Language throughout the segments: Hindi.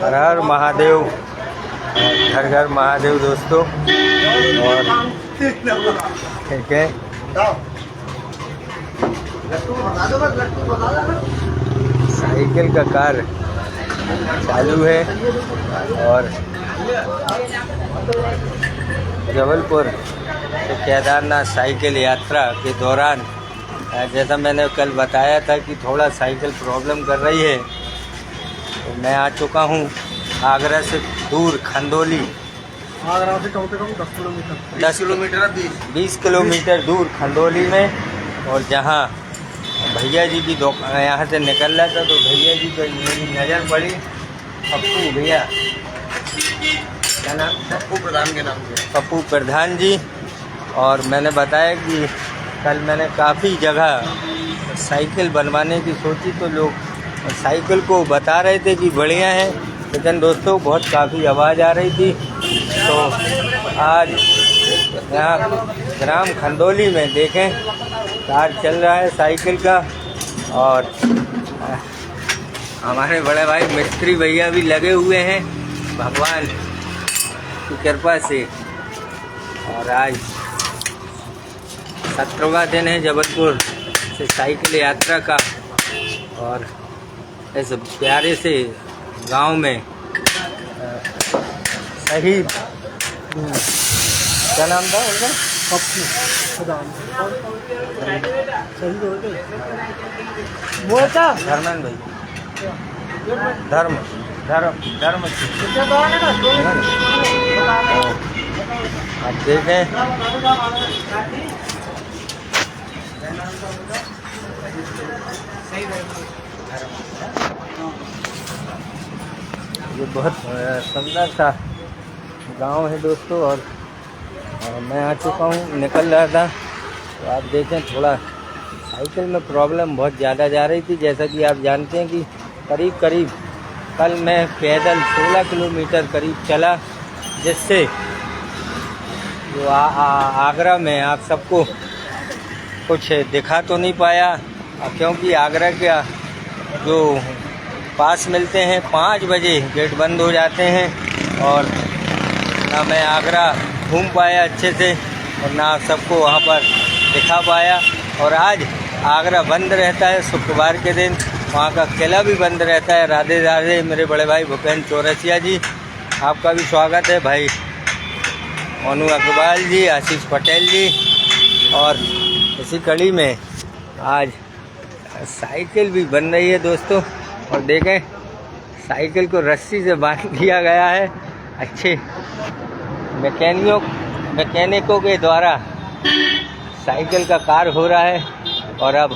हर हर महादेव, घर घर महादेव दोस्तों। और ठीक है, साइकिल का कार्य चालू है। और जबलपुर से केदारनाथ साइकिल यात्रा के दौरान जैसा मैंने कल बताया था कि थोड़ा साइकिल प्रॉब्लम कर रही है, तो मैं आ चुका हूँ आगरा से दूर खंदौली। आगरा से कम 10 किलोमीटर 20 किलोमीटर दूर खंदौली में। और जहाँ भैया जी की दुकान, यहाँ से निकल रहा था तो भैया जी को मेरी नज़र पड़ी। पप्पू भैया, क्या नाम? पप्पू प्रधान के नाम से। पप्पू प्रधान जी। और मैंने बताया कि कल मैंने काफ़ी जगह साइकिल बनवाने की सोची, तो लोग साइकिल को बता रहे थे कि बढ़िया है, लेकिन दोस्तों बहुत काफ़ी आवाज़ आ रही थी। तो आज यहाँ ग्राम खंदौली में देखें कार्य चल रहा है साइकिल का। और हमारे बड़े भाई मिस्त्री भैया भी लगे हुए हैं भगवान की कृपा से। और आज 17वां दिन है जबलपुर से साइकिल यात्रा का। और इस प्यारे से गांव में सही, क्या नाम था उनका? पप्पू प्रधान। वो था धर्मेंद्र भाई, धर्म आप देखें ये बहुत सुंदर सा गांव है दोस्तों। और मैं आ चुका हूँ, निकल रहा था, तो आप देखें थोड़ा साइकिल में प्रॉब्लम बहुत ज़्यादा जा रही थी। जैसा कि आप जानते हैं कि करीब कल मैं पैदल 16 किलोमीटर करीब चला, जिससे जो आगरा में आप सबको कुछ दिखा तो नहीं पाया, क्योंकि आगरा का जो पास मिलते हैं 5 बजे गेट बंद हो जाते हैं। और ना मैं आगरा घूम पाया अच्छे से, और ना आप सबको वहाँ पर दिखा पाया। और आज आगरा बंद रहता है शुक्रवार के दिन, वहाँ का किला भी बंद रहता है। राधे राधे मेरे बड़े भाई भूपेंद्र चौरसिया जी, आपका भी स्वागत है। भाई मोनू अग्रवाल जी, आशीष पटेल जी। और इसी कड़ी में आज साइकिल भी बन रही है दोस्तों। और देखें साइकिल को रस्सी से बांध दिया गया है। अच्छे मैकेनिकों के द्वारा साइकिल का कार्य हो रहा है। और अब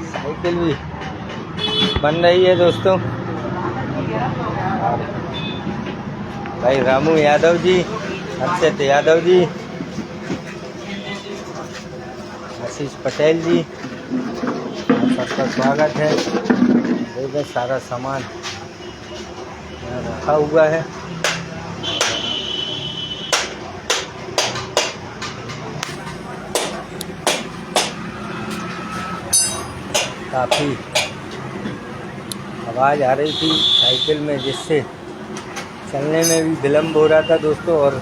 साइकिल भी बन रही है दोस्तों। भाई रामू यादव जी, अक्षत यादव जी, आशीष पटेल जी, आप सबका स्वागत है। देखिए सारा सामान यहाँ रखा हुआ है। काफ़ी आवाज़ आ रही थी साइकिल में, जिससे चलने में भी विलम्ब हो रहा था दोस्तों। और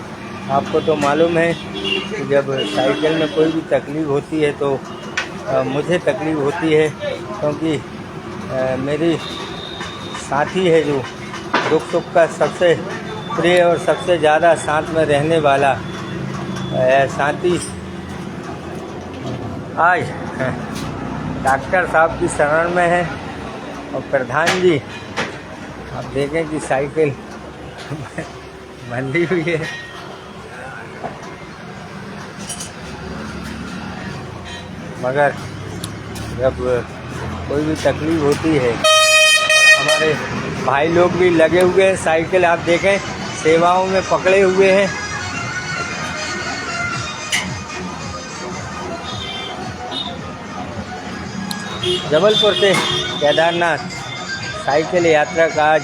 आपको तो मालूम है कि जब साइकिल में कोई भी तकलीफ़ होती है तो मुझे तकलीफ़ होती है, क्योंकि मेरी साथी है जो दुख सुख का सबसे प्रिय और सबसे ज़्यादा साथ में रहने वाला साथी आज डॉक्टर साहब की शरण में है। और प्रधान जी आप देखें कि साइकिल बंधी हुई है। मगर जब कोई भी तकलीफ़ होती है, और हमारे भाई लोग भी लगे हुए हैं, साइकिल आप देखें सेवाओं में पकड़े हुए हैं। जबलपुर से केदारनाथ साइकिल यात्रा का आज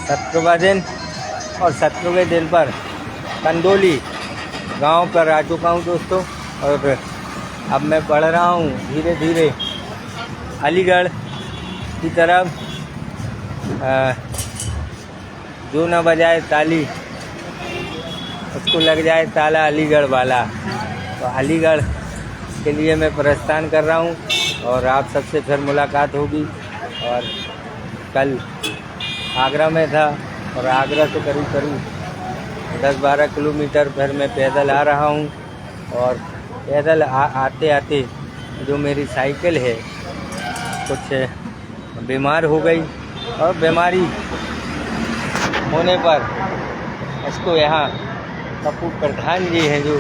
17वां दिन, और 17वें दिन पर खंदौली गांव पर आ चुका हूं दोस्तों। और अब मैं बढ़ रहा हूं धीरे धीरे अलीगढ़ की तरफ जो न बजाए ताली उसको लग जाए ताला अलीगढ़ वाला। तो अलीगढ़ के लिए मैं प्रस्थान कर रहा हूँ और आप सबसे फिर मुलाकात होगी। और कल आगरा में था और आगरा से करीब 10-12 किलोमीटर फिर मैं पैदल आ रहा हूँ। और पैदल आते आते जो मेरी साइकिल है कुछ बीमार हो गई और बीमारी होने पर इसको यहाँ पप्पू प्रधान जी हैं जो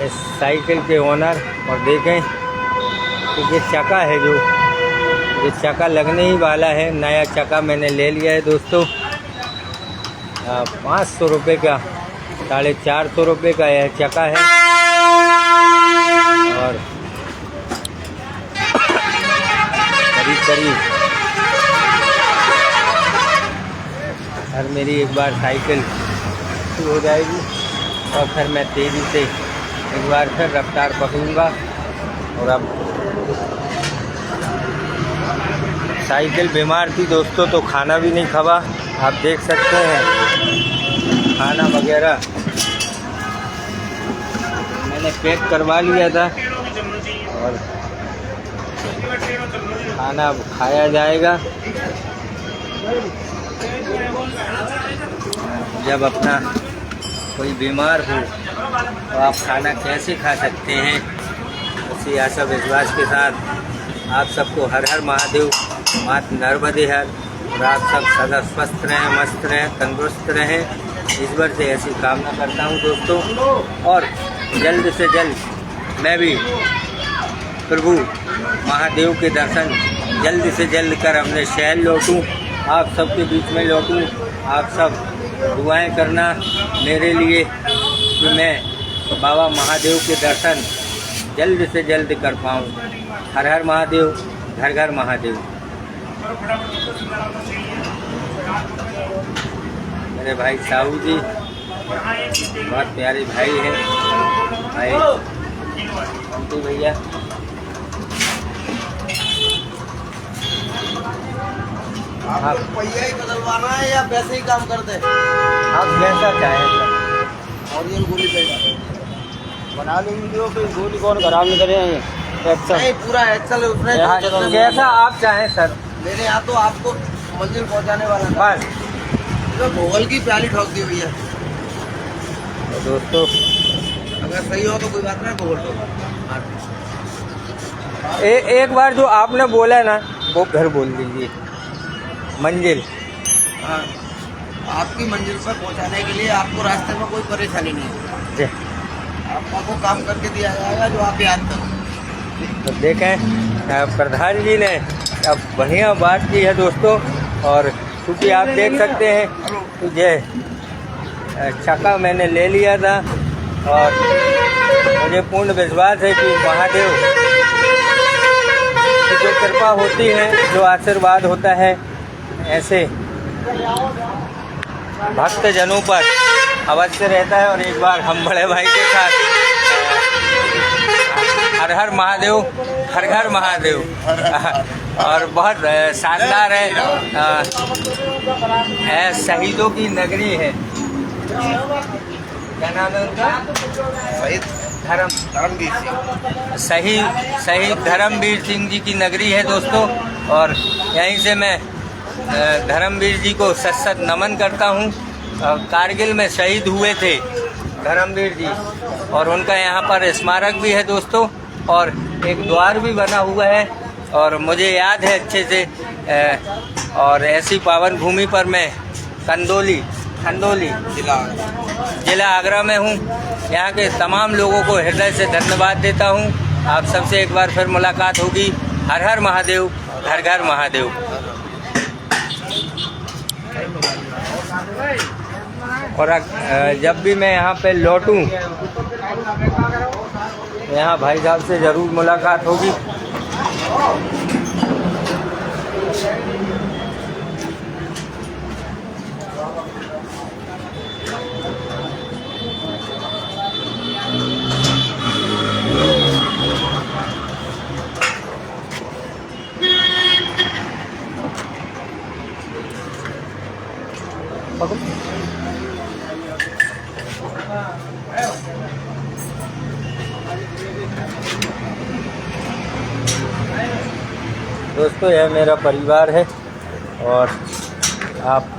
इस साइकिल के ओनर, और देखें कि ये चक्का है जो ये चक्का लगने ही वाला है। नया चक्का मैंने ले लिया है दोस्तों, 500 रुपये का, 450 रुपये का यह चक्का है। और करीब हर मेरी एक बार साइकिल शुरू हो जाएगी और फिर मैं तेज़ी से एक बार फिर रफ्तार पकड़ूंगा। और अब साइकिल बीमार थी दोस्तों तो खाना भी नहीं खावा, आप देख सकते हैं। खाना वगैरह मैंने पैक करवा लिया था और खाना खाया जाएगा जब अपना कोई बीमार हो। तो आप खाना कैसे खा सकते हैं, उसी आशा विश्वास के साथ आप सबको हर हर महादेव, मात नर्मदे हर। और आप सब सदा स्वस्थ रहें, मस्त रहें, तंदुरुस्त रहें, ईश्वर से ऐसी कामना करता हूं दोस्तों। और जल्द से जल्द मैं भी प्रभु महादेव के दर्शन जल्द से जल्द कर अपने शहर लौटूं, आप सबके बीच में लौटूं। आप सब दुआएं करना मेरे लिए कि मैं बाबा महादेव के दर्शन जल्द से जल्द कर पाऊँ। हर हर महादेव, घर घर महादेव। मेरे भाई साहू जी बहुत प्यारे भाई हैं, भाई अंतु भैया। आप पहिया ही बदलवाना है या वैसे ही काम करते हैं? आप जैसा चाहें सर। और ये गोली बना लीजिए, कोई गोली कौन खराब नहीं करें। नहीं, पूरा एक्सल उसने जैसा आप चाहें सर। मेरे यहाँ तो आपको मंजिल पहुँचाने वाला था। बस तो भोगल की प्याली ठोक दी भैया। तो दोस्तों अगर सही हो तो कोई बात नहीं, भोगल तो एक बार जो आपने बोला ना वो घर बोल दीजिए, मंजिल। हाँ, आपकी मंजिल पर पहुंचाने के लिए आपको रास्ते में कोई परेशानी नहीं है। आपको काम करके दिया जाएगा जो आप याद करो। तो देखें प्रधान जी ने अब बढ़िया बात की है दोस्तों। और क्योंकि आप देख सकते हैं कि ये चक्का मैंने ले लिया था और मुझे पूर्ण विश्वास है कि महादेव की जो कृपा होती है, जो आशीर्वाद होता है, ऐसे भक्त जनों पर अवश्य रहता है। और एक बार हम बड़े भाई के साथ हर हर महादेव, घर घर महादेव और बहुत शानदार है। शहीदों की नगरी है, क्या नाम है उनका? शहीद धर्मवीर सिंह जी की नगरी है दोस्तों। और यहीं से मैं धर्मवीर जी को सत सत नमन करता हूँ। कारगिल में शहीद हुए थे धर्मवीर जी और उनका यहाँ पर स्मारक भी है दोस्तों, और एक द्वार भी बना हुआ है। और मुझे याद है अच्छे से। और ऐसी पावन भूमि पर मैं खंदौली जिला आगरा में हूँ। यहाँ के तमाम लोगों को हृदय से धन्यवाद देता हूँ। आप सबसे एक बार फिर मुलाकात होगी। हर हर महादेव, घर घर महादेव। और जब भी मैं यहाँ पे लौटूँ यहाँ भाई साहब से ज़रूर मुलाकात होगी। दोस्तों यह मेरा परिवार है और आप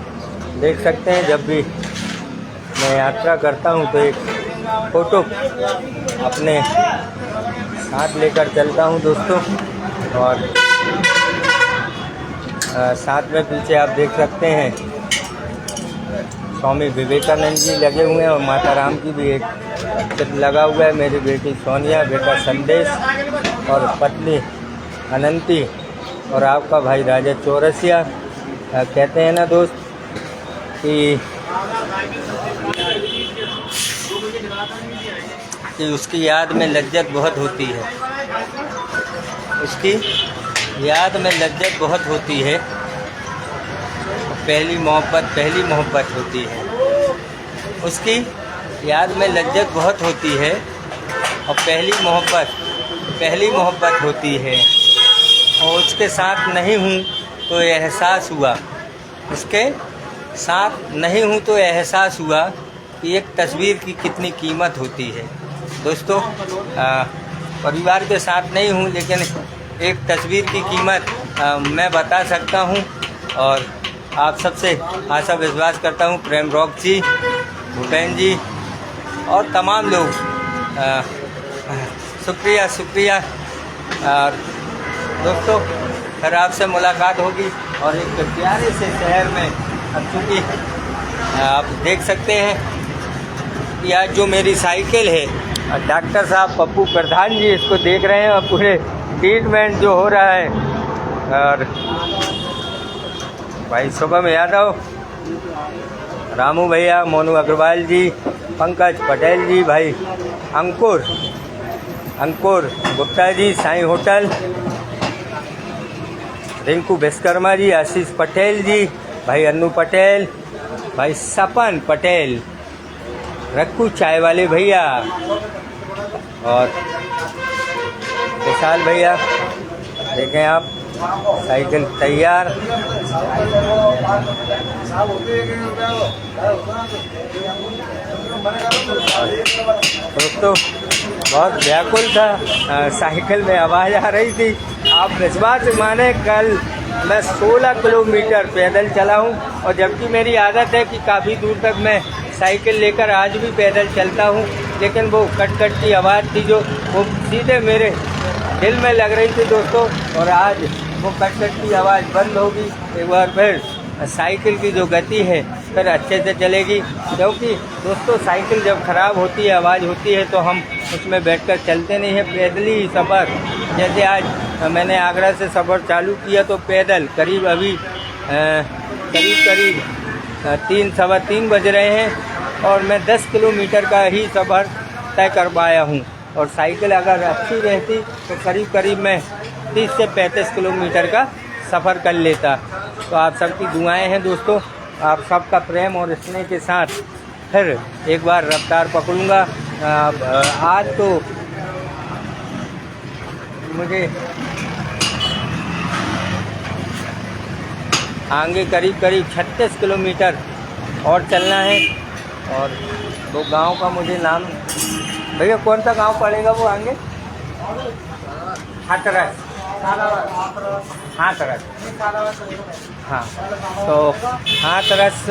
देख सकते हैं जब भी मैं यात्रा करता हूं तो एक फ़ोटो अपने साथ लेकर चलता हूं दोस्तों। और साथ में पीछे आप देख सकते हैं स्वामी विवेकानंद जी लगे हुए हैं और माता राम की भी एक चित्र लगा हुआ है। मेरी बेटी सोनिया, बेटा संदेश और पत्नी अनंती और आपका भाई राजा चौरसिया। कहते हैं ना दोस्त कि उसकी याद में लज्जत बहुत होती है, उसकी याद में लज्जत बहुत होती है। पहली मोहब्बत होती है, उसकी याद में लज्जत बहुत होती है और पहली मोहब्बत होती है। और उसके साथ नहीं हूँ तो एहसास हुआ, उसके साथ नहीं हूँ तो एहसास हुआ कि एक तस्वीर की कितनी कीमत होती है। दोस्तों परिवार के साथ नहीं हूँ लेकिन एक तस्वीर की कीमत मैं बता सकता हूँ। और आप सबसे आशा विश्वास करता हूँ प्रेम रॉक जी, भूपेन जी और तमाम लोग शुक्रिया। और दोस्तों फिर आपसे मुलाकात होगी और एक प्यारे से शहर में। अब चूँकि आप देख सकते हैं कि आज जो मेरी साइकिल है, डॉक्टर साहब पप्पू प्रधान जी इसको देख रहे हैं और पूरे ट्रीटमेंट जो हो रहा है। और भाई शुभम यादव, रामू भैया, मोनू अग्रवाल जी, पंकज पटेल जी, भाई अंकुर गुप्ता जी, साईं होटल, रिंकू विश्वकर्मा जी, आशीष पटेल जी, भाई अन्नू पटेल, भाई सपन पटेल, रक्कू चाय वाले भैया और विशाल भैया। देखें आप साइकिल तैयार। दोस्तों बहुत व्याकुल था, साइकिल में आवाज़ आ रही थी। आप विश्वास माने कल मैं 16 किलोमीटर पैदल चला हूँ और जबकि मेरी आदत है कि काफ़ी दूर तक मैं साइकिल लेकर आज भी पैदल चलता हूँ, लेकिन वो कट की आवाज़ थी जो वो सीधे मेरे दिल में लग रही थी दोस्तों। और आज वो कट की आवाज़ बंद होगी। एक बार फिर साइकिल की जो गति है फिर अच्छे से चलेगी, क्योंकि दोस्तों साइकिल जब ख़राब होती है, आवाज़ होती है तो हम उसमें बैठकर चलते नहीं हैं, पैदल ही सफ़र। जैसे आज मैंने आगरा से सफ़र चालू किया तो पैदल करीब अभी करीब 3 सवा 3 बज रहे हैं और मैं 10 किलोमीटर का ही सफ़र तय कर पाया हूँ। और साइकिल अगर अच्छी रहती तो करीब मैं 30 से 35 किलोमीटर का सफ़र कर लेता। तो आप सबकी दुआएं हैं दोस्तों, आप सबका प्रेम और स्नेह के साथ फिर एक बार रफ्तार पकड़ूंगा। आज तो मुझे आगे करीब 36 किलोमीटर और चलना है। और वो गांव का मुझे नाम, भैया कौन सा गांव पड़ेगा वो आगे? हाथरस। हाँ, तो हाथरस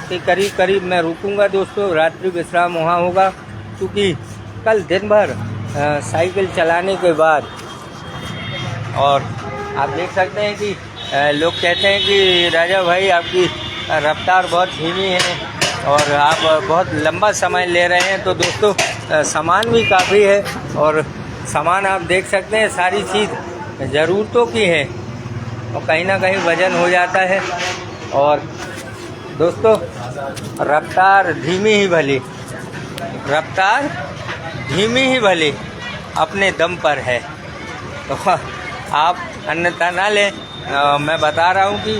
के करीब मैं रुकूंगा दोस्तों। रात्रि विश्राम वहाँ होगा, क्योंकि कल दिन भर साइकिल चलाने के बाद, और आप देख सकते हैं कि लोग कहते हैं कि राजा भाई आपकी रफ्तार बहुत धीमी है और आप बहुत लंबा समय ले रहे हैं। तो दोस्तों सामान भी काफ़ी है और सामान आप देख सकते हैं सारी चीज़ ज़रूरतों की है और कहीं ना कहीं वज़न हो जाता है। और दोस्तों रफ्तार धीमी ही भली अपने दम पर है, तो आप अन्यथा ना लें। मैं बता रहा हूँ कि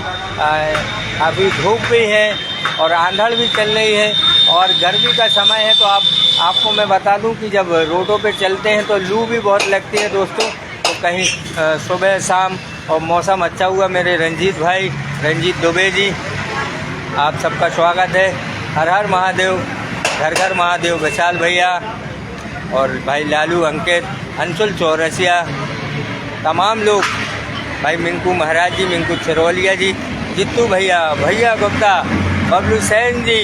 अभी धूप भी है और आंधड़ भी चल रही है और गर्मी का समय है। तो आपको मैं बता दूं कि जब रोडों पे चलते हैं तो लू भी बहुत लगती है दोस्तों। तो कहीं सुबह शाम और मौसम अच्छा हुआ, मेरे रंजीत दुबे जी, आप सबका स्वागत है। हर हर महादेव, घर घर महादेव, विशाल भैया और भाई लालू, अंकित, अंशुल चौरसिया, तमाम लोग भाई मिंकू महाराज जी, मिंकू छिरोलिया जी, जित्तू भैया, भैया गुप्ता, बबलू सैन जी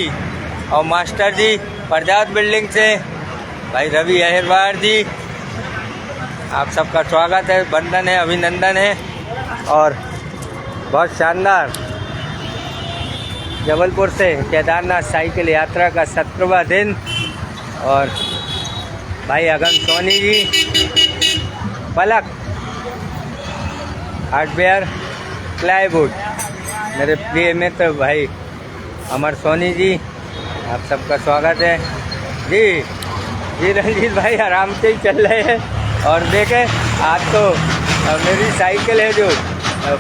और मास्टर जी प्रजात बिल्डिंग से भाई रवि अहिरवार जी, आप सबका स्वागत है, वंदन है, अभिनंदन है। और बहुत शानदार जबलपुर से केदारनाथ साइकिल यात्रा का 17वां दिन। और भाई अगम सोनी जी, पलक हार्डवेयर प्लाईवुड, मेरे प्रिय मित्र भाई अमर सोनी जी, आप सबका स्वागत है जी। जी रंजीत भाई आराम से ही चल रहे हैं। और देखें आज तो मेरी साइकिल है जो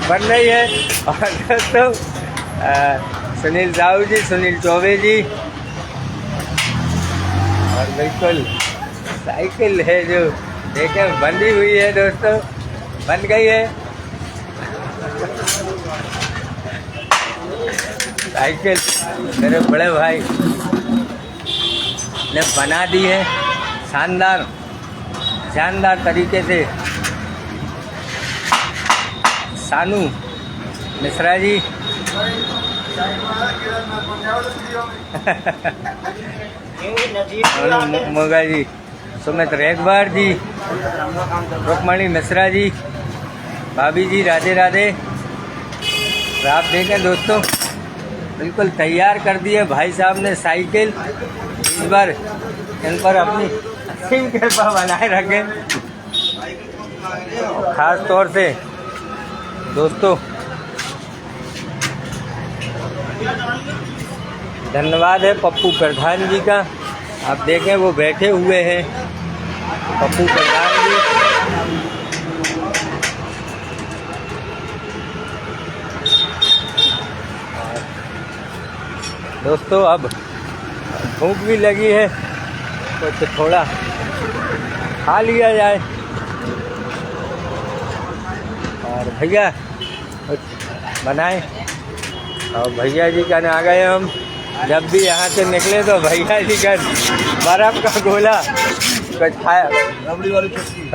बन रही है। और दोस्तों सुनील साहू जी, सुनील चौबे जी, और बिल्कुल साइकिल है जो देखें बंधी हुई है दोस्तों, बन गई है साइकिल। मेरे बड़े भाई ने बना दी है शानदार तरीके से। सानू मिश्रा जी मोगा जी, सुमित रेखबार जी, रुक्मणी मिश्रा जी, भाभी जी राधे राधे। तो आप देखें दोस्तों बिल्कुल तैयार कर दिए भाई साहब ने साइकिल। इस बार इन पर अपनी असीम कृपा बनाए रखें। खास तौर से दोस्तों धन्यवाद है पप्पू प्रधान जी का। आप देखें वो बैठे हुए हैं पप्पू प्रधान जी। दोस्तों अब भूख भी लगी है तो थोड़ा खा लिया जाए। और भैया बनाए, और भैया जी का आ गए हम। जब भी यहाँ से निकले तो भैया जी का बर्फ़ का गोला कुछ खाया,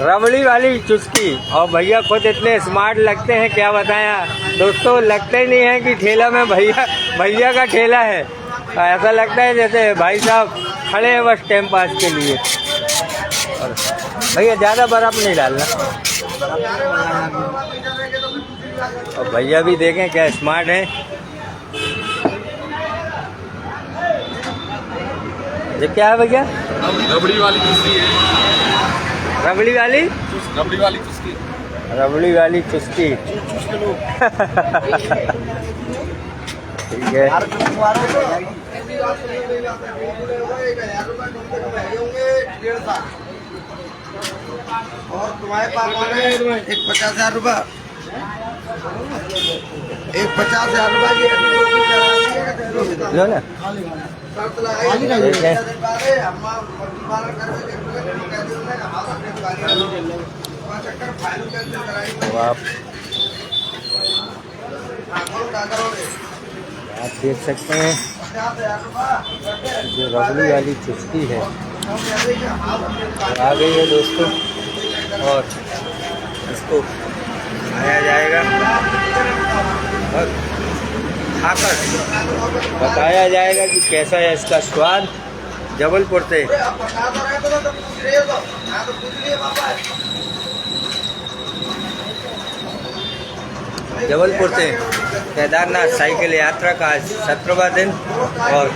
रबड़ी वाली चुस्की। और भैया खुद इतने स्मार्ट लगते हैं क्या बताएं दोस्तों, लगते ही नहीं है कि ठेला में भैया का ठेला है। ऐसा लगता है जैसे भाई साहब खड़े हैं बस टाइम पास के लिए। और भैया ज़्यादा बर्फ़ नहीं डालना। और भैया भी देखें क्या स्मार्ट हैं। ये क्या है भैया? रबड़ी वाली चुस्की है। रबड़ी वाली चुस्की। रबड़ी वाली चुस्की ठीक है। और तुम्हारे पापा ने एक 50,000 रुपया, एक 50,000 रुपया की लो ना। तो आप देख सकते हैं जो रबड़ी वाली चुस्की है आ गई है दोस्तों। और इसको खाया जाएगा और खाकर बताया जाएगा कि कैसा है इसका स्वाद। जबलपुर से केदारनाथ साइकिल यात्रा का आज 17वां दिन। और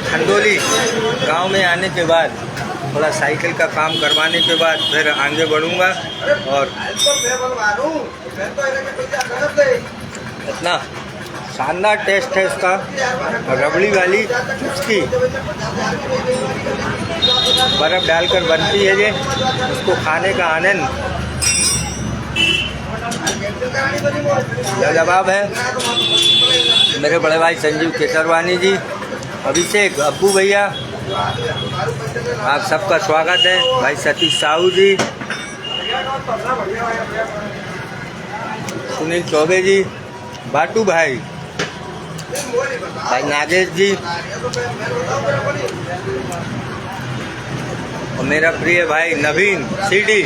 खंडोली गांव में आने के बाद थोड़ा साइकिल का काम करवाने के बाद फिर आगे बढ़ूंगा। और इतना शानदार टेस्ट है इसका, रबड़ी वाली चुस्की बर्फ़ डालकर बनती है ये, उसको खाने का आनंद लाजवाब है। मेरे बड़े भाई संजीव केसरवानी जी, अभिषेक, अब्बू भैया, आप सबका स्वागत है। भाई सतीश साहू जी, सुनील चौबे जी, बाटू भाई, भाई नागेश जी, और मेरा प्रिय भाई नवीन सीडी,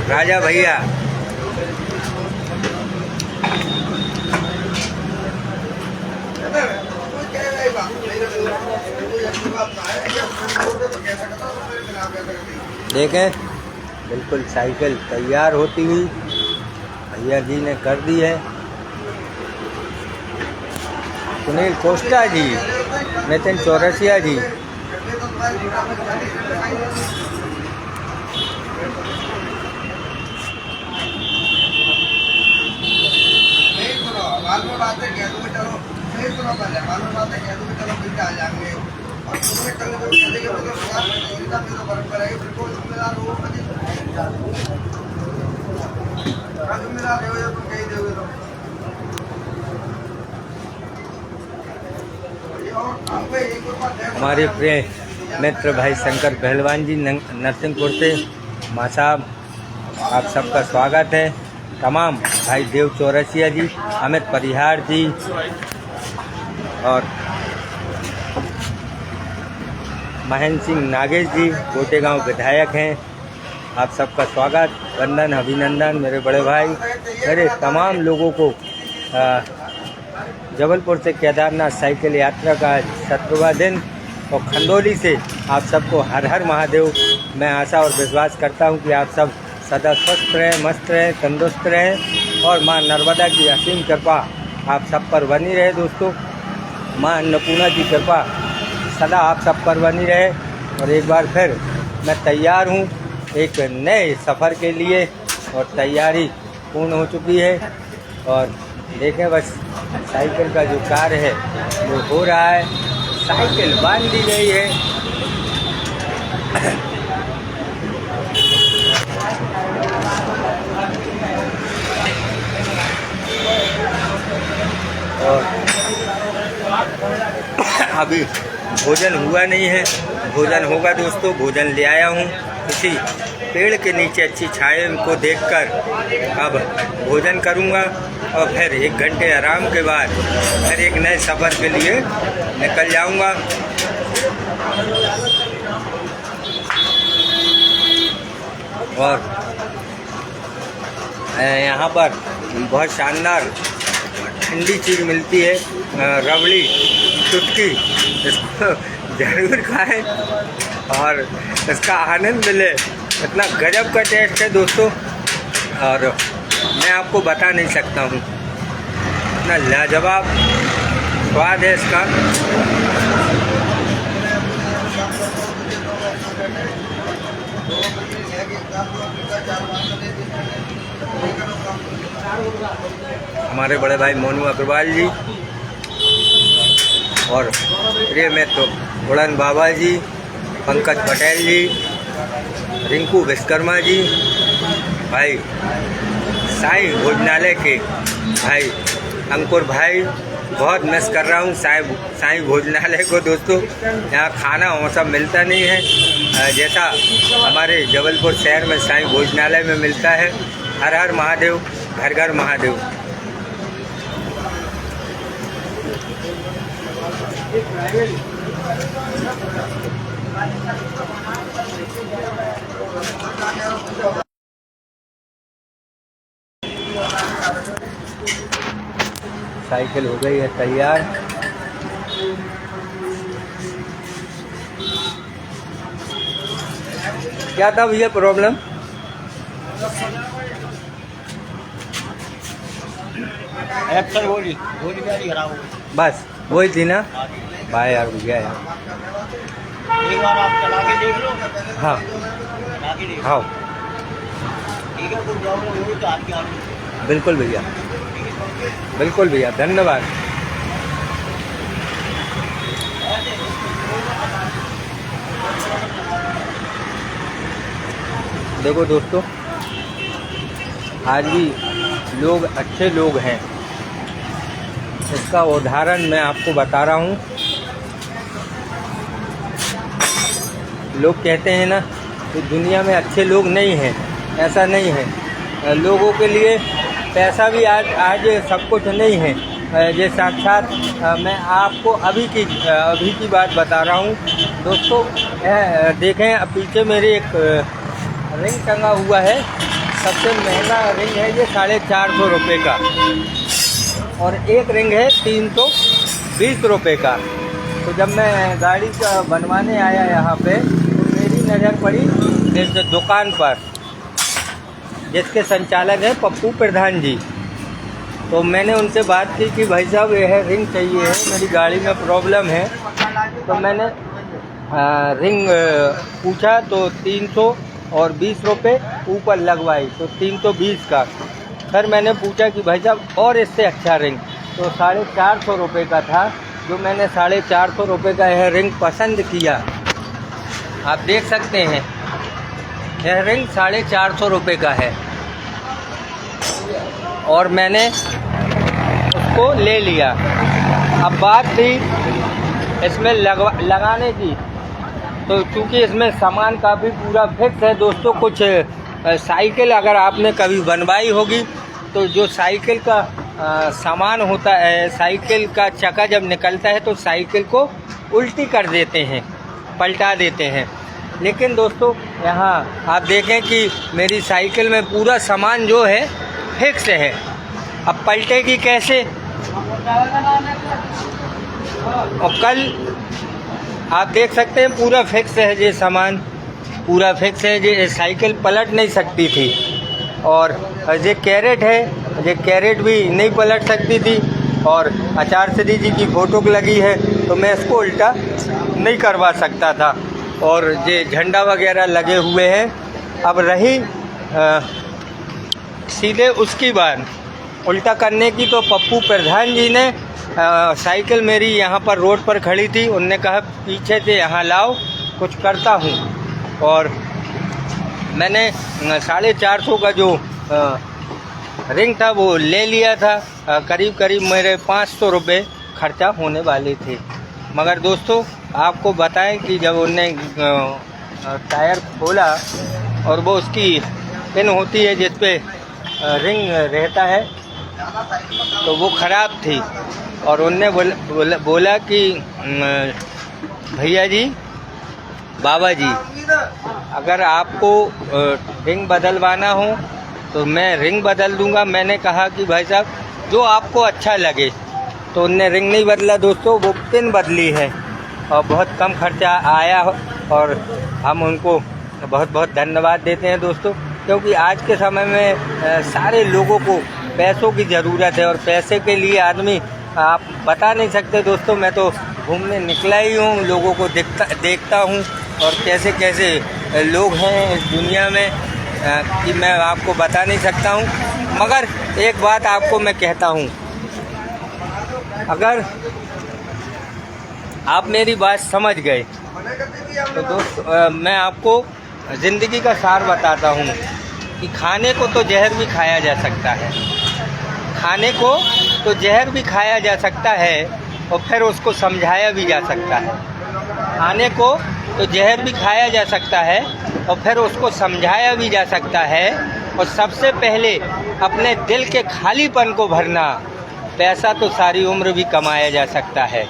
राजा भैया, देखें बिल्कुल साइकिल तैयार होती हुई भैया जी ने कर दी है। सुनील कोस्टा जी, नितिन चौरसिया जी, हमारे प्रिय मित्र भाई शंकर पहलवान जी नरसिंहपुर से। माँ साहब आप सबका स्वागत है। तमाम भाई देव चौरसिया जी, अमित परिहार जी और महेंद्र सिंह नागेश जी गोटेगांव विधायक हैं। आप सबका स्वागत, वंदन, अभिनंदन मेरे बड़े भाई। मेरे तमाम लोगों को जबलपुर से केदारनाथ साइकिल यात्रा का 17वां दिन और खंडोली से आप सबको हर हर महादेव। मैं आशा और विश्वास करता हूं कि आप सब सदा स्वस्थ रहें, मस्त रहें, तंदुरुस्त रहें और मां नर्मदा की असीम कृपा आप सब पर बनी रहे। दोस्तों, मां अन्नपूर्णा की कृपा सदा आप सब पर बनी रहे। और एक बार फिर मैं तैयार हूं एक नए सफ़र के लिए और तैयारी पूर्ण हो चुकी है। और देखें बस साइकिल का जो कार्य है वो हो रहा है। साइकिल बांध दी गई है। और अभी भोजन हुआ नहीं है, भोजन होगा दोस्तों। भोजन ले आया हूँ किसी पेड़ के नीचे अच्छी छाया को देखकर अब भोजन करूँगा और फिर 1 घंटे आराम के बाद फिर एक नए सफ़र के लिए निकल जाऊँगा। और यहाँ पर बहुत शानदार ठंडी चीज़ मिलती है, रबड़ी चुटकी, इसको ज़रूर खाएं और इसका आनंद ले। इतना गजब का टेस्ट है दोस्तों, और मैं आपको बता नहीं सकता हूँ, इतना लाजवाब स्वाद है इसका। हमारे बड़े भाई मोनू अग्रवाल जी और प्रिय मित्र उड़न बाबा जी, पंकज पटेल जी, रिंकू विश्वकर्मा जी, भाई साईं भोजनालय के भाई अंकुर भाई, बहुत मिस कर रहा हूँ साईं भोजनालय को दोस्तों। यहाँ खाना वो सब मिलता नहीं है जैसा हमारे जबलपुर शहर में साईं भोजनालय में मिलता है। हर हर महादेव, घर घर महादेव। साइकिल हो गई है तैयार। क्या था भैया प्रॉब्लम? एक्सल गोली खराब हो गई, बस वही थी ना भाई यार, भैया यार एक बार आप चला के देख लो। हाँ चला के देख, हाँ ठीक है, कोई प्रॉब्लम होगी तो आपके आगे। बिल्कुल भैया, बिल्कुल भैया, धन्यवाद। देखो दोस्तों, आज भी लोग अच्छे लोग हैं, इसका उदाहरण मैं आपको बता रहा हूँ। लोग कहते हैं ना कि दुनिया में अच्छे लोग नहीं हैं, ऐसा नहीं है। लोगों के लिए पैसा भी आज सब कुछ नहीं है। ये साक्षात मैं आपको अभी की बात बता रहा हूँ दोस्तों। देखें पीछे मेरे एक रिंग टंगा हुआ है सबसे महंगा रिंग है ये 450 रुपये का, और एक रिंग है 320 रुपये का। तो जब मैं गाड़ी का बनवाने आया यहाँ पे, तो मेरी नज़र पड़ी इस दुकान पर, जिसके संचालक हैं पप्पू प्रधान जी। तो मैंने उनसे बात की कि भाई साहब यह रिंग चाहिए है, मेरी गाड़ी में प्रॉब्लम है। तो मैंने रिंग पूछा तो 320 रुपये ऊपर लगवाई, तो 320 का। फिर मैंने पूछा कि भाई साहब और इससे अच्छा रिंग, तो 450 रुपये का था। जो मैंने 450 रुपये का यह रिंग पसंद किया, आप देख सकते हैं यह रिंग 450 रुपये का है, और मैंने उसको ले लिया। अब बात थी इसमें लगाने की, तो चूँकि इसमें सामान काफ़ी पूरा फिक्स है दोस्तों। कुछ साइकिल अगर आपने कभी बनवाई होगी, तो जो साइकिल का सामान होता है, साइकिल का चक्का जब निकलता है तो साइकिल को उल्टी कर देते हैं, पलटा देते हैं। लेकिन दोस्तों यहाँ आप देखें कि मेरी साइकिल में पूरा सामान जो है फिक्स है, अब पलटेगी कैसे। और कल आप देख सकते हैं पूरा फिक्स है, ये सामान पूरा फिक्स है, ये साइकिल पलट नहीं सकती थी। और ये कैरेट है, ये कैरेट भी नहीं पलट सकती थी, और आचार्य जी की फ़ोटो लगी है, तो मैं इसको उल्टा नहीं करवा सकता था। और ये झंडा वगैरह लगे हुए हैं। अब रही सीधे उसकी बात उल्टा करने की, तो पप्पू प्रधान जी ने साइकिल मेरी यहाँ पर रोड पर खड़ी थी, उनने कहा पीछे से यहाँ लाओ, कुछ करता हूँ। और मैंने 450 का जो रिंग था वो ले लिया था। करीब करीब मेरे 500 रुपये खर्चा होने वाले थे। मगर दोस्तों आपको बताएं कि जब उनने टायर खोला और वो उसकी पिन होती है जिस पे रिंग रहता है, तो वो ख़राब थी। और उनने बोला कि भैया जी, बाबा जी, अगर आपको रिंग बदलवाना हो तो मैं रिंग बदल दूंगा। मैंने कहा कि भाई साहब जो आपको अच्छा लगे। तो उनने रिंग नहीं बदला दोस्तों, वो पिन बदली है, और बहुत कम खर्चा आया। और हम उनको बहुत बहुत धन्यवाद देते हैं दोस्तों, क्योंकि आज के समय में सारे लोगों को पैसों की ज़रूरत है, और पैसे के लिए आदमी आप बता नहीं सकते दोस्तों। मैं तो घूमने निकला ही हूँ, लोगों को देखता हूँ, और कैसे कैसे लोग हैं इस दुनिया में कि मैं आपको बता नहीं सकता हूँ। मगर एक बात आपको मैं कहता हूँ, अगर आप मेरी बात समझ गए तो दोस्तों मैं आपको ज़िंदगी का सार बताता हूँ कि खाने को तो जहर भी खाया जा सकता है, खाने को तो जहर भी खाया जा सकता है, और फिर उसको समझाया भी जा सकता है। खाने को तो जहर भी खाया जा सकता है, और फिर उसको समझाया भी जा सकता है। और सबसे पहले अपने दिल के खालीपन को भरना। पैसा तो सारी उम्र भी कमाया जा सकता है,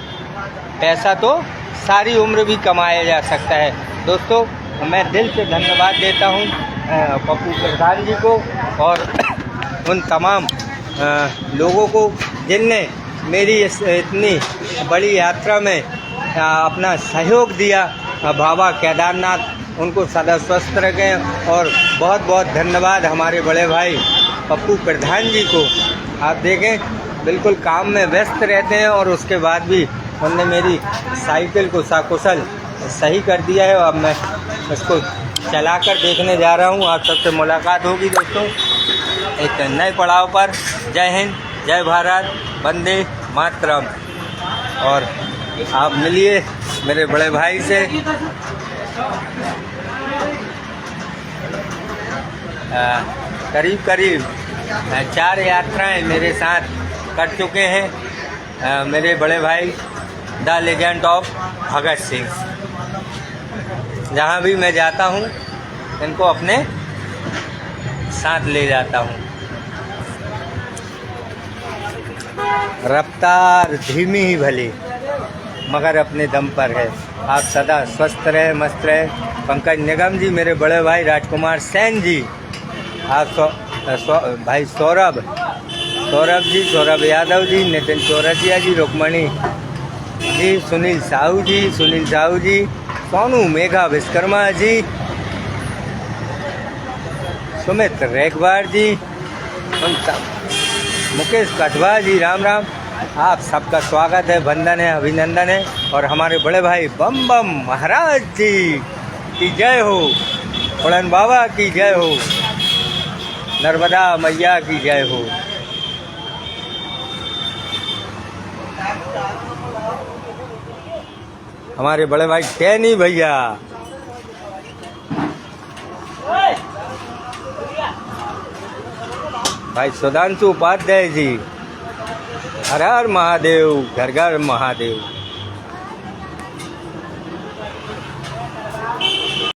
पैसा तो सारी उम्र भी कमाया जा सकता है। दोस्तों मैं दिल से धन्यवाद देता हूँ पप्पू प्रधान जी को, और उन तमाम लोगों को जिनने मेरी इस इतनी बड़ी यात्रा में अपना सहयोग दिया। बाबा केदारनाथ उनको सदा स्वस्थ रखें। और बहुत बहुत धन्यवाद हमारे बड़े भाई पप्पू प्रधान जी को। आप देखें बिल्कुल काम में व्यस्त रहते हैं, और उसके बाद भी उन्होंने मेरी साइकिल को सकुशल सही कर दिया है। अब मैं इसको चलाकर देखने जा रहा हूँ। आप सबसे मुलाकात होगी दोस्तों एक नए पड़ाव पर। जय हिंद, जय भारत, वंदे मातरम। और आप मिलिए मेरे बड़े भाई से। करीब करीब 4 यात्राएं मेरे साथ कर चुके हैं मेरे बड़े भाई the legend of Bhagat Singh. जहाँ भी मैं जाता हूँ इनको अपने साथ ले जाता हूँ। रफ्तार धीमी ही भली मगर अपने दम पर है। आप सदा स्वस्थ रहे, मस्त रहे। पंकज निगम जी, मेरे बड़े भाई राजकुमार सेन जी, भाई सौरभ जी, सौरभ यादव जी, नितिन चौरसिया जी, रुक्मणी जी, सुनील साहू जी, सोनू मेघा विश्वकर्मा जी, सुमित रेखवार जी, उन सब मुकेश कटवा जी, राम राम। आप सबका स्वागत है, वंदन है, अभिनंदन है। और हमारे बड़े भाई बम बम महाराज जी की जय हो, उड़न बाबा की जय हो, नर्मदा मैया की जय हो। हमारे बड़े भाई टैनी भैया, भाई सुधांशु उपाध्याय जी, हर हर महादेव, घर घर महादेव।